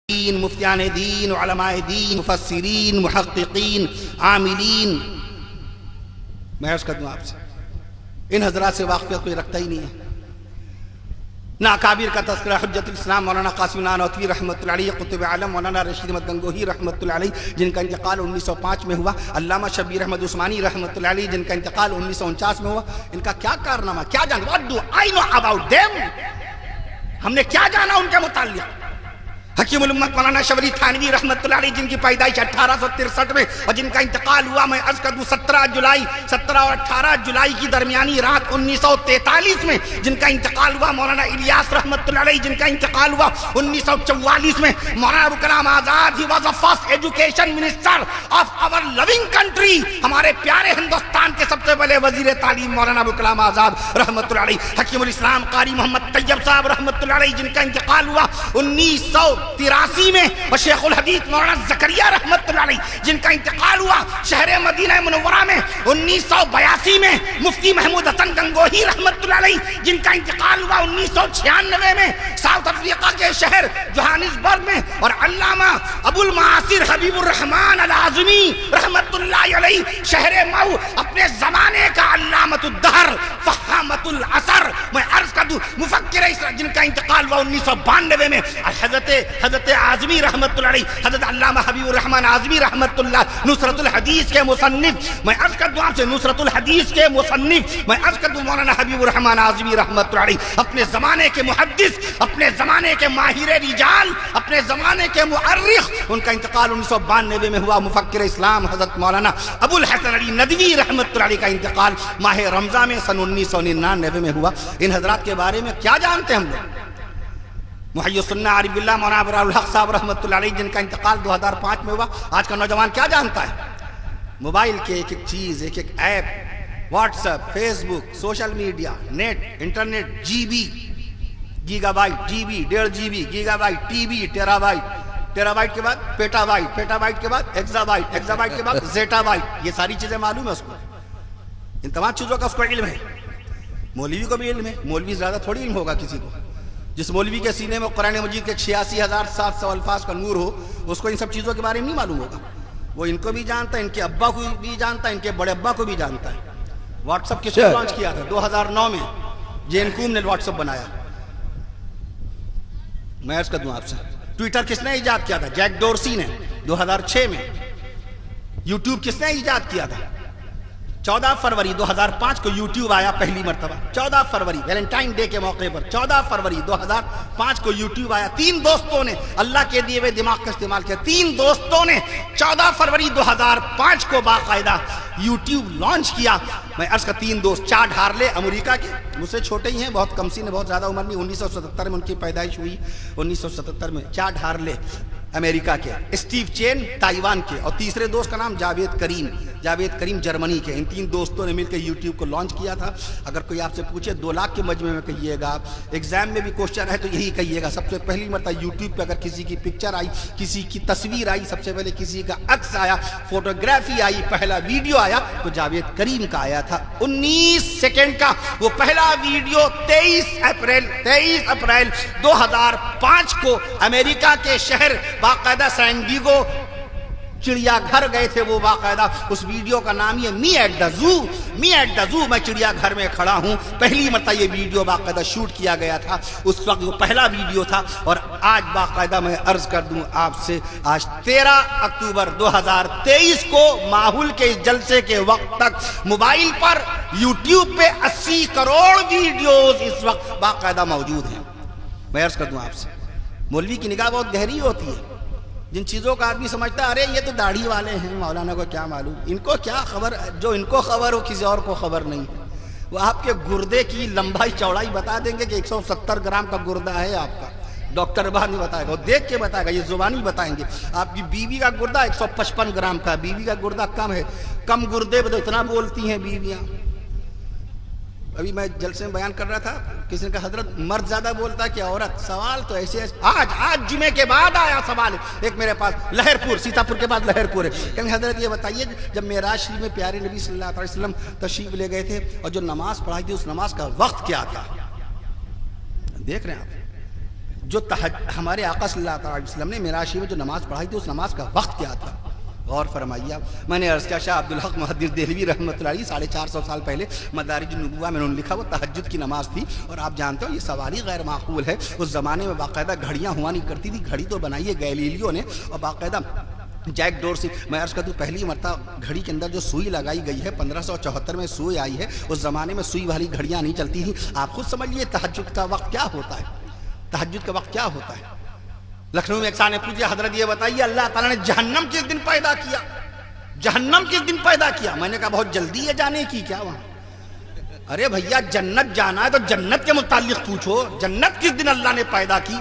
دین، مفتیان دین، علماء دین، مفسرین، محققین، عاملین، میں عرض کر دوں آپ سے ان حضرات سے واقفیت کوئی رکھتا ہی نہیں ہے۔ نہ اکابر کا تذکرہ حجت الاسلام مولانا قاسم نانوتوی رحمۃ اللہ علیہ، قطب عالم مولانا رشید احمد گنگوہی رحمۃ اللہ علیہ جن کا انتقال 1905 میں ہوا، علامہ شبیر احمد عثمانی رحمۃ اللہ علیہ جن کا انتقال 1949 میں ہوا۔ ان کا کیا کارنامہ، کیا جان، what do I know about them؟ ہم نے کیا جانا ان کے متعلق؟ حکیم الامت مولانا شبری تھانوی رحمۃ اللہ علیہ جن کی پیدائش 1863 میں اور جن کا انتقال ہوا میں عرض کر دوں 17 اور 18 جولائی کی درمیانی رات 1943 میں، جن کا انتقال ہوا مولانا الیاس رحمۃ اللہ علیہ جن کا انتقال ہوا 1944 میں۔ Maulana Abul Kalam Azad, he was the first education minister of our loving country، ہمارے پیارے ہندوستان کے سب سے پہلے وزیر تعلیم مولانا ابوالکلام آزاد رحمۃ اللہ علیہ۔ حکیم الاسلام قاری محمد طیب صاحب رحمۃ اللہ علیہ جن کا انتقال ہوا 1983 میں، اور شیخ الحدیث مولانا زکریا رحمۃ اللہ علیہ جن کا انتقال ہوا شہر مدینہ منورہ میں 1982 میں۔ مفتی محمود حسن گنگوہی رحمۃ اللہ علیہ جن کا انتقال ہوا 1996 میں ساؤتھ افریقہ کے شہر جوہانسبرگ میں، اور علامہ ابو المعاصر حبیب الرحمن العظمی رحمۃ اللہ علیہ شہر مئو، اپنے زمانے کا علامۃ الدہر فہامۃ العصر، میں عرض کر دوں مفکر اسلام جن کا انتقال ہوا 1992 میں۔ حضرت اعظمی رحمۃ اللہ علیہ، حضرت علامہ حبیب الرحمن اعظمی رحمۃ اللہ نصرت الحدیث کے مصنف، میں عرض کر دوں آپ سے نصرت الحدیث کے مصنف، میں عرض کر دوں مولانا حبیب الرحمن اعظمی رحمۃ اللہ علیہ، اپنے زمانے کے محدث، اپنے زمانے کے ماہر رجال، اپنے زمانے کے مؤرخ، ان کا انتقال 1992 میں ہوا۔ مفکر اسلام حضرت مولانا ابو الحسن علی ندوی رحمۃ اللہ علیہ کا انتقال ماہ رمضان میں سن 1999 میں ہوا۔ ان حضرات کے بارے میں کیا جانتے ہیں ہم لوگ؟ محی السنہ عارف باللہ مولانا ابرار الحق صاحب رحمۃ اللہ علیہ جن کا انتقال 2005 میں ہوا۔ آج کا نوجوان کیا جانتا ہے؟ موبائل کے ایک ایک چیز، ایک ایک app, WhatsApp, Facebook, social media, net, internet, G B, giga byte, G B, 1.5 G B, giga byte, T B, tera byte, tera byte کے بعد پیٹا بائٹ، پیٹا بائٹ کے بعد ایکزا بائٹ، ایکزا بائٹ کے بعد زیٹا بائٹ، یہ ساری چیزیں معلوم ہے اس کو، ان تمام چیزوں کا اس کو علم ہے۔ مولوی کو بھی علم ہے، مولوی زیادہ تھوڑی علم ہوگا کسی کو۔ جس مولوی کے سینے میں قرآن مجید کے 86,700 الفاظ کا نور ہو، اس کو ان سب چیزوں کے بارے میں نہیں معلوم ہوگا۔ وہ ان کو بھی جانتا ہے، ان کے ابا کو بھی جانتا ہے، ان کے بڑے ابا کو بھی جانتا ہے۔ واٹس ایپ کس نے لانچ کیا تھا؟ 2009 میں جین کوم نے واٹس ایپ بنایا۔ میں عرض کر دوں آپ سے ٹویٹر کس نے ایجاد کیا تھا؟ جیک ڈورسی نے 2006 میں۔ یوٹیوب کس نے ایجاد کیا تھا؟ 14 فروری 2005 کو یوٹیوب آیا پہلی مرتبہ۔ 14 فروری ویلنٹائن ڈے کے موقع پر 14 فروری 2005 کو یوٹیوب آیا۔ 3 دوستوں نے اللہ کے دیے ہوئے دماغ کا استعمال کیا۔ 3 دوستوں نے 14 فروری 2005 کو باقاعدہ یوٹیوب لانچ کیا۔ میں عرض کا 3 دوست، چاڈ ہارلے امریکہ کے، مجھ سے چھوٹے ہی ہیں، بہت کم سن، بہت زیادہ عمر نہیں، 1977 میں ان کی پیدائش ہوئی، 1977 میں۔ چاڈ ہارلے امریکہ کے، اسٹیو چین تائیوان کے، اور تیسرے دوست کا نام جاوید کریم جرمنی کے۔ ان 3 دوستوں نے مل کے یوٹیوب کو لانچ کیا تھا۔ اگر کوئی آپ سے پوچھے 2 لاکھ کے مجمع میں کہیے گا، ایگزام میں بھی کوشچن ہے تو یہی کہیے گا، سب سے پہلی مرتبہ یوٹیوب پہ اگر کسی کی پکچر آئی، کسی کی تصویر آئی، سب سے پہلے کسی کا عکس آیا، فوٹوگرافی آئی، پہلا ویڈیو آیا تو جاوید کریم کا آیا تھا۔ 19 سیکنڈ کا وہ پہلا ویڈیو 23 اپریل 2005 کو امریکہ کے شہر باقاعدہ سین ڈیگو چڑیا گھر گئے تھے وہ، باقاعدہ اس ویڈیو کا نام یہ می ایٹ دا زو، میں چڑیا گھر میں کھڑا ہوں۔ پہلی مرتبہ یہ ویڈیو باقاعدہ شوٹ کیا گیا تھا، اس وقت وہ پہلا ویڈیو تھا۔ اور آج باقاعدہ میں عرض کر دوں آپ سے، آج 13 اکتوبر 2023 کو ماحول کے اس جلسے کے وقت تک موبائل پر یوٹیوب پہ 80 کروڑ ویڈیوز اس وقت باقاعدہ موجود ہیں۔ میں عرض کر دوں آپ سے مولوی کی نگاہ بہت گہری ہوتی ہے۔ جن چیزوں کا آدمی سمجھتا ہے ارے یہ تو داڑھی والے ہیں، مولانا کو کیا معلوم، ان کو کیا خبر، جو ان کو خبر ہو کسی اور کو خبر نہیں ہے۔ وہ آپ کے گردے کی لمبائی چوڑائی بتا دیں گے کہ 170 گرام کا گردہ ہے آپ کا، ڈاکٹر بعد نہیں بتائے گا، وہ دیکھ کے بتائے گا، یہ زبانی بتائیں گے۔ آپ کی بیوی کا گردہ 155 گرام کا، بیوی کا گردہ کم ہے، کم گردے پہ تو اتنا بولتی ہیں بیویاں۔ ابھی میں جلسے میں بیان کر رہا تھا، کسی نے کہا حضرت مرد زیادہ بولتا ہے کہ عورت؟ سوال تو ایسے آج جمعے کے بعد آیا سوال، ایک میرے پاس لہرپور، سیتاپور کے بعد لہرپور ہے، کہ حضرت یہ بتائیے جب معراج شریف میں پیارے نبی صلی اللہ علیہ وسلم تشریف لے گئے تھے اور جو نماز پڑھائی تھی اس نماز کا وقت کیا تھا؟ دیکھ رہے ہیں آپ، جو ہمارے آقا صلی اللہ علیہ وسلم نے معراج میں جو نماز پڑھائی تھی اس نماز کا وقت کیا تھا؟ غور فرمائیے آپ. میں نے عرض کیا شاہ عبدالحق محدث دہلوی رحمۃ اللہ علیہ 450 سال پہلے مدارج النبوہ میں انہوں نے لکھا وہ تہجد کی نماز تھی. اور آپ جانتے ہو یہ سوال ہی غیر معقول ہے. اس زمانے میں باقاعدہ گھڑیاں ہوا نہیں کرتی تھی. گھڑی تو بنائی ہے گیلیلیو نے اور باقاعدہ جیک ڈورسی. میں عرض کرتا ہوں پہلی مرتبہ گھڑی کے اندر جو سوئی لگائی گئی ہے 1574 میں سوئی آئی ہے. اس زمانے میں سوئی والی گھڑیاں نہیں چلتی تھیں. آپ خود سمجھ لیجیے تہجد کا وقت کیا ہوتا ہے. تہجد کا وقت کیا ہوتا ہے. لکھنؤ میں ایک شخص نے پوچھا حضرت یہ بتائیے اللہ تعالیٰ نے جہنم کس دن پیدا کیا؟ جہنم کس دن پیدا کیا؟ میں نے کہا بہت جلدی ہے جانے کی کیا وہاں؟ ارے بھیا جنت جانا ہے تو جنت کے متعلق پوچھو. جنت کس دن اللہ نے پیدا کی؟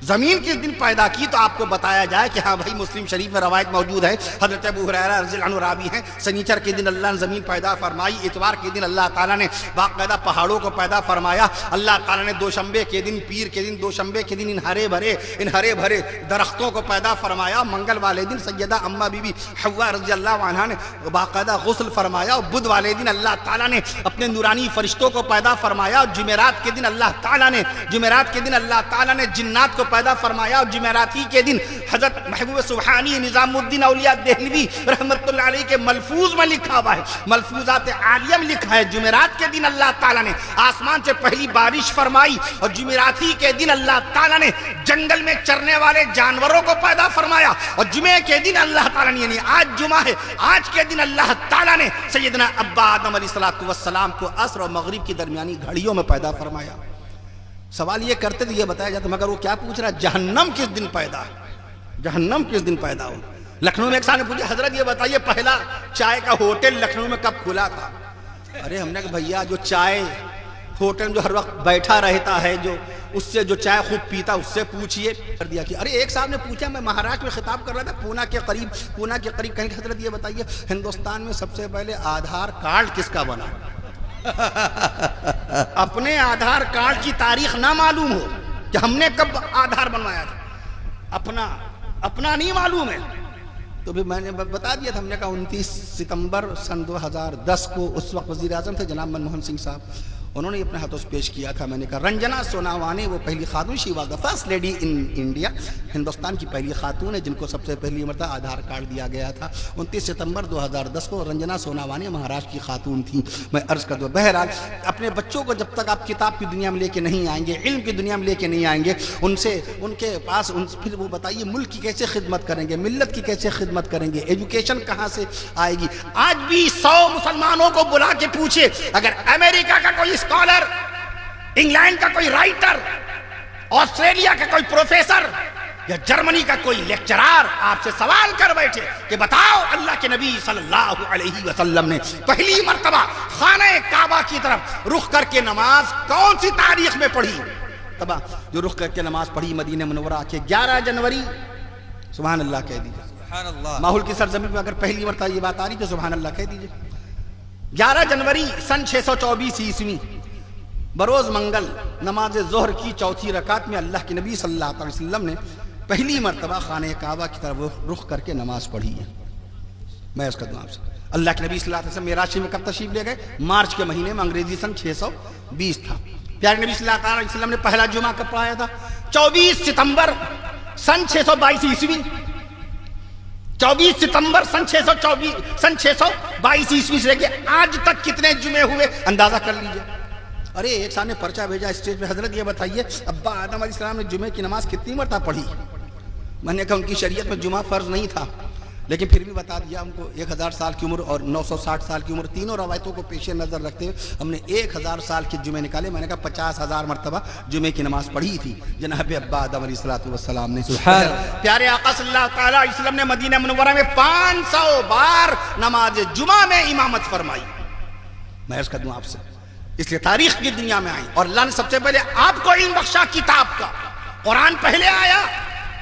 زمین کس دن پیدا کی؟ تو آپ کو بتایا جائے کہ ہاں بھائی مسلم شریف میں روایت موجود ہے. حضرت ابو ہریرہ رضی اللہ عنہ راوی ہیں سنیچر کے دن اللہ نے زمین پیدا فرمائی. اتوار کے دن اللہ تعالیٰ نے باقاعدہ پہاڑوں کو پیدا فرمایا. اللہ تعالیٰ نے دوشنبے کے دن پیر کے دن دوشنبے کے دن ان ہرے بھرے درختوں کو پیدا فرمایا. منگل والے دن سیدہ اماں بی بی حوا رضی اللہ عنہا نے باقاعدہ غسل فرمایا. اور بدھ والے دن اللہ تعالیٰ نے اپنے نورانی فرشتوں کو پیدا فرمایا. اور جمعرات کے دن اللہ تعالیٰ نے جنات کو پیدا فرمایا. اور جمعراتی کے دن حضرت محبوب سبحانی نظام الدین اولیاء دہلوی رحمت اللہ علیہ کے ملفوظ میں لکھا ہوا ہے, ملفوظات عالیہ میں لکھا ہے جمعرات کے دن اللہ تعالیٰ نے آسمان سے پہلی بارش فرمائی. اور جمعراتی کے دن اللہ تعالیٰ نے جنگل میں چرنے والے جانوروں کو پیدا فرمایا. اور جمعے کے دن اللہ تعالیٰ نے یعنی آج جمعہ ہے آج کے دن اللہ تعالیٰ نے سیدنا ابا آدم علیہ السلام کو عصر اور مغرب کی درمیانی گھڑیوں میں پیدا فرمایا. سوال یہ کرتے تھے یہ بتایا جاتا مگر وہ کیا پوچھ رہا ہے جہنم کس دن پیدا ہے؟ جہنم کس دن پیدا ہو؟ لکھنؤ میں ایک شخص نے پوچھا حضرت یہ بتائیے پہلا چائے کا ہوٹل لکھنؤ میں کب کھلا تھا؟ ارے ہم نے کہا بھیا جو چائے ہوٹل میں جو ہر وقت بیٹھا رہتا ہے جو اس سے جو چائے خوب پیتا اس سے پوچھئے. کر دیا کہ ارے ایک صاحب نے پوچھا میں مہاراشٹر میں خطاب کر رہا تھا پونا کے قریب کہیں حضرت یہ بتائیے ہندوستان میں سب سے پہلے آدھار کارڈ کس کا بنا؟ اپنے آدھار کارڈ کی تاریخ نہ معلوم ہو کہ ہم نے کب آدھار بنوایا تھا, اپنا نہیں معلوم ہے. تو بھی میں نے بتا دیا تھا ہم نے کہا 29 ستمبر سن 2010 کو اس وقت وزیر اعظم تھے جناب منموہن سنگھ صاحب, انہوں نے اپنے ہاتھوں سے پیش کیا تھا. میں نے کہا رنجنا سوناوانی وہ پہلی خاتون, she was the first lady in India, Hindustan کی پہلی خاتون ہے جن کو سب سے پہلی مرتبہ آدھار کارڈ دیا گیا تھا. 29 ستمبر 2010 کو رنجنا سوناوانی مہاراشٹر کی خاتون تھی. میں عرض کر دوں بہرحال اپنے بچوں کو جب تک آپ کتاب کی دنیا میں لے کے نہیں آئیں گے, علم کی دنیا میں لے کے نہیں آئیں گے, ان کے پاس پھر وہ بتائیے ملک کی کیسے خدمت کریں گے, ملت کی کیسے خدمت کریں گے, ایجوکیشن کہاں سے آئے گی. آج بھی 100 مسلمانوں کو بلا کے پوچھے اگر امریکہ کا کوئی اسکالر, انگلینڈ کا کوئی رائٹر, آسٹریلیا کا کوئی پروفیسر یا جرمنی کا کوئی لیکچرار آپ سے سوال کر بیٹھے کہ بتاؤ اللہ کے نبی صلی اللہ علیہ وسلم نے پہلی مرتبہ خانہ کعبہ کی طرف رخ کر کے نماز کون سی تاریخ میں پڑھی؟ تبا جو رخ کر کے نماز پڑھی مدینہ منورہ کے 11 جنوری سبحان اللہ کہہ دیجئے. سبحان اللہ. ماحول کی سرزمین میں اگر پہلی مرتبہ یہ بات آ رہی تو سبحان اللہ کہہ دیجئے. 11 جنوری سن 624 عیسوی بروز منگل نماز ظہر کی چوتھی رکعت میں اللہ کے نبی صلی اللہ علیہ وسلم نے پہلی مرتبہ خانہ کعبہ کی طرف رخ کر کے نماز پڑھی ہے. میں اس کا دعا سے اللہ کے نبی صلی اللہ علیہ وسلم معراج میں کب تشریف لے گئے؟ مارچ کے مہینے میں, انگریزی سن 620 تھا. پیارے نبی صلی اللہ علیہ وسلم نے پہلا جمعہ کب پڑھایا تھا؟ 24 ستمبر سن 622 عیسوی. 24 ستمبر سن 622 عیسوی سے لے کے آج تک کتنے جمعے ہوئے اندازہ کر لیجئے. ارے ایک صاحب نے پرچہ بھیجا اسٹیج پہ حضرت یہ بتائیے ابا آدم علیہ السلام نے جمعے کی نماز کتنی مرتبہ پڑھی؟ میں نے کہا ان کی شریعت میں جمعہ فرض نہیں تھا لیکن پھر بھی بتا دیا ہم کو 1000 سال کی عمر اور 960 سال کی عمر تینوں روایتوں کو پیش نظر رکھتے ہوئے ہم نے 1000 سال کے جمعے نکالے. میں نے کہا 50,000 مرتبہ جمعے کی نماز پڑھی تھی جناب ابا آدم علیہ السلام نے. پیارے آقا صلی اللہ علیہ وسلم نے مدینہ منورہ میں 500 بار نماز جمعہ میں امامت فرمائی. میں عرض کر دوں آپ سے اس لیے تاریخ کی دنیا میں آئی اور اللہ نے سب سے پہلے آپ کو علم بخشا کتاب کا. قرآن پہلے آیا,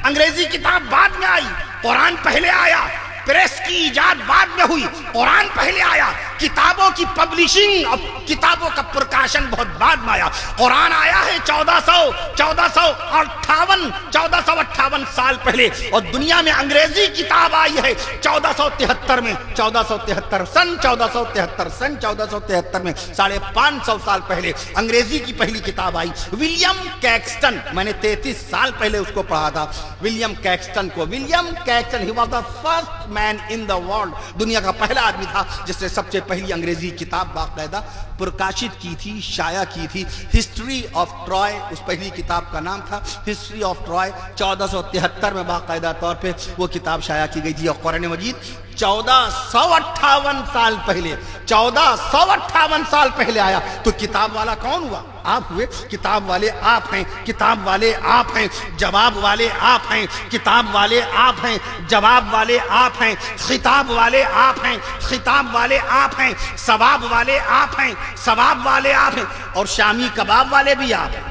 انگریزی کتاب بعد میں آئی, قرآن پہلے آیا, پریس کی ایجاد بعد میں ہوئی، قرآن پہلے آیا، کتابوں کی پبلشنگ اور کتابوں کا پرکاشن بہت بعد میں آیا۔ قرآن آیا ہے 1458 سال پہلے، اور دنیا میں انگریزی کتاب آئی ہے 1473 میں، 1473 میں 550 سال پہلے انگریزی کی پہلی کتاب آئی۔ ولیم کیکسٹن، میں نے 33 سال پہلے اس کو پڑھا تھا، ولیم کیکسٹن کو۔ William Caxton he was the first man in the world, دنیا کا پہلا آدمی تھا جس نے سب سے پہلی انگریزی کتاب باقاعدہ پرکاشت کی تھی، شائع کی تھی۔ ہسٹری آف ٹرائے اس پہلی کتاب کا نام تھا، ہسٹری آف ٹرائے۔ 1473 میں باقاعدہ طور پہ وہ کتاب شائع کی گئی تھی، اور قرآن مجید 1458 سال پہلے 1458 سال پہلے آیا۔ تو کتاب والا کون ہوا؟ آپ ہوئے۔ کتاب والے آپ ہیں، کتاب والے آپ ہیں، جواب والے آپ ہیں، کتاب والے آپ ہیں، جواب والے آپ ہیں، خطاب والے آپ ہیں، خطاب والے آپ ہیں، ثواب والے آپ ہیں، ثواب والے آپ ہیں، اور شامی کباب والے بھی آپ ہیں۔